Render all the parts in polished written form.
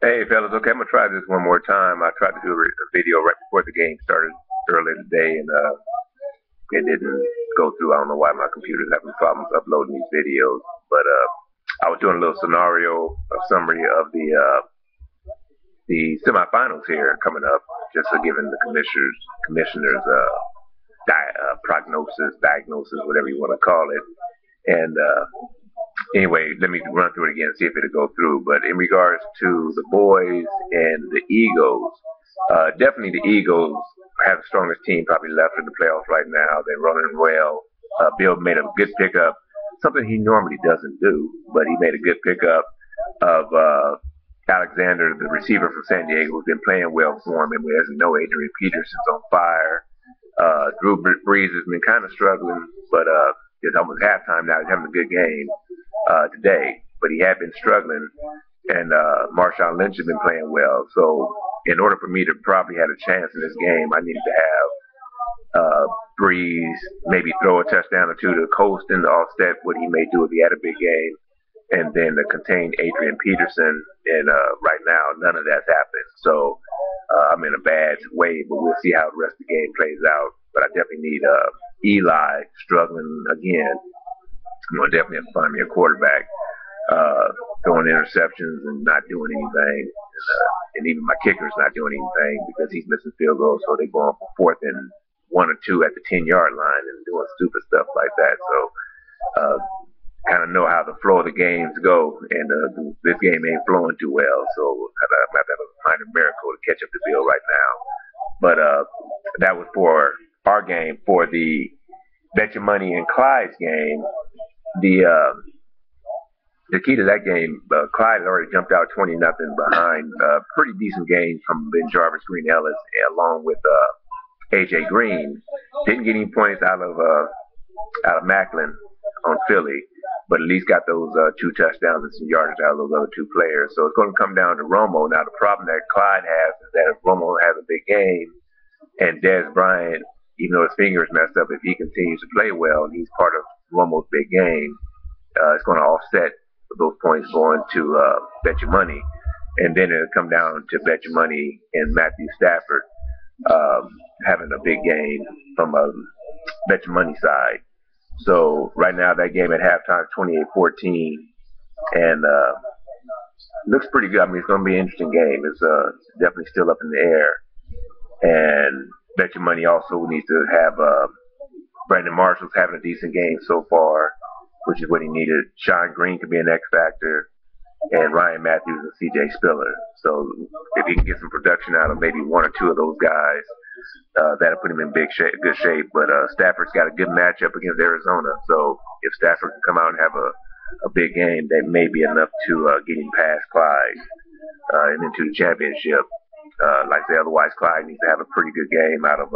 Hey fellas, okay, I'm gonna try this one more time. I tried to do a video right before the game started earlier today, and it didn't go through. I don't know why my computer's having problems uploading these videos, but I was doing a little scenario, a summary of the semifinals here coming up, just giving the commissioners prognosis, diagnosis, whatever you want to call it, and anyway, let me run through it again, see if it'll go through. But in regards to the boys and the Eagles, definitely the Eagles have the strongest team probably left in the playoffs right now. They're running well. Bill made a good pickup, something he normally doesn't do, but he made a good pickup of Alexander, the receiver from San Diego, who's been playing well for him. And we doesn't know Adrian Peterson's on fire. Drew Brees has been kind of struggling, but it's almost halftime now. He's having a good game today, but he had been struggling, and Marshawn Lynch has been playing well. So in order for me to probably have a chance in this game, I needed to have Brees maybe throw a touchdown or two to coast and offset what he may do if he had a big game, and then to contain Adrian Peterson. And right now, none of that's happened. So I'm in a bad way, but we'll see how the rest of the game plays out. But I definitely need Eli struggling again. I'm going to definitely have to find me a quarterback throwing interceptions and not doing anything. And even my kicker's not doing anything because he's missing field goals, so they're going for 4th and 1 or 2 at the 10-yard line and doing stupid stuff like that. So kind of know how the flow of the games go, and this game ain't flowing too well, so I'm going to have to find a miracle to catch up to Bill right now. But that was for our game. For the Bet Your Money and Clyde's game, the key to that game, Clyde had already jumped out 20-0 behind. Pretty decent games from Ben Jarvis, Green Ellis, along with A.J. Green. Didn't get any points out of Macklin on Philly, but at least got those 2 touchdowns and some yardage out of those other 2 players. So it's going to come down to Romo. Now, the problem that Clyde has is that if Romo has a big game and Dez Bryant, even though his finger is messed up, if he continues to play well and he's part of Romo's big game, it's going to offset those points going to Bet Your Money. And then it'll come down to Bet Your Money and Matthew Stafford having a big game from a Bet Your Money side. So right now that game at halftime is 28-14, and looks pretty good. I mean, it's going to be an interesting game. It's definitely still up in the air. And Bet Your Money also needs to have Brandon Marshall's having a decent game so far, which is what he needed. Sean Green could be an X factor, and Ryan Matthews and C.J. Spiller. So if he can get some production out of maybe 1 or 2 of those guys, that'll put him in good shape. But Stafford's got a good matchup against Arizona. So if Stafford can come out and have a big game, that may be enough to get him past Clyde and into the championship. Like I say, otherwise Clyde needs to have a pretty good game out of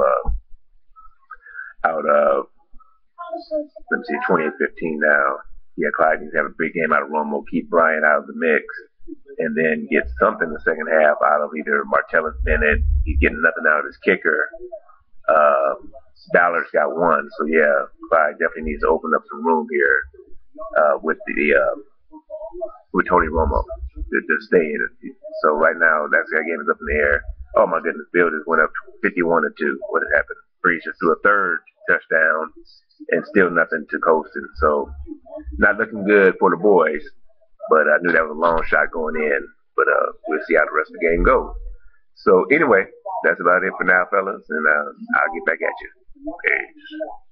let me see, 28-15 now. Yeah, Clyde needs to have a big game out of Romo, keep Bryant out of the mix, and then get something in the second half out of either Martellus Bennett. He's getting nothing out of his kicker. Ballard's got 1. So yeah, Clyde definitely needs to open up some room here with Tony Romo to stay in it. So right now that game is up in the air. Oh my goodness, Bill just went up 51-2. What had happened? Brees just threw a 3rd touchdown and still nothing to coasting. So not looking good for the boys, but I knew that was a long shot going in. But we'll see how the rest of the game goes. So anyway, that's about it for now, fellas, and I'll get back at you. Peace.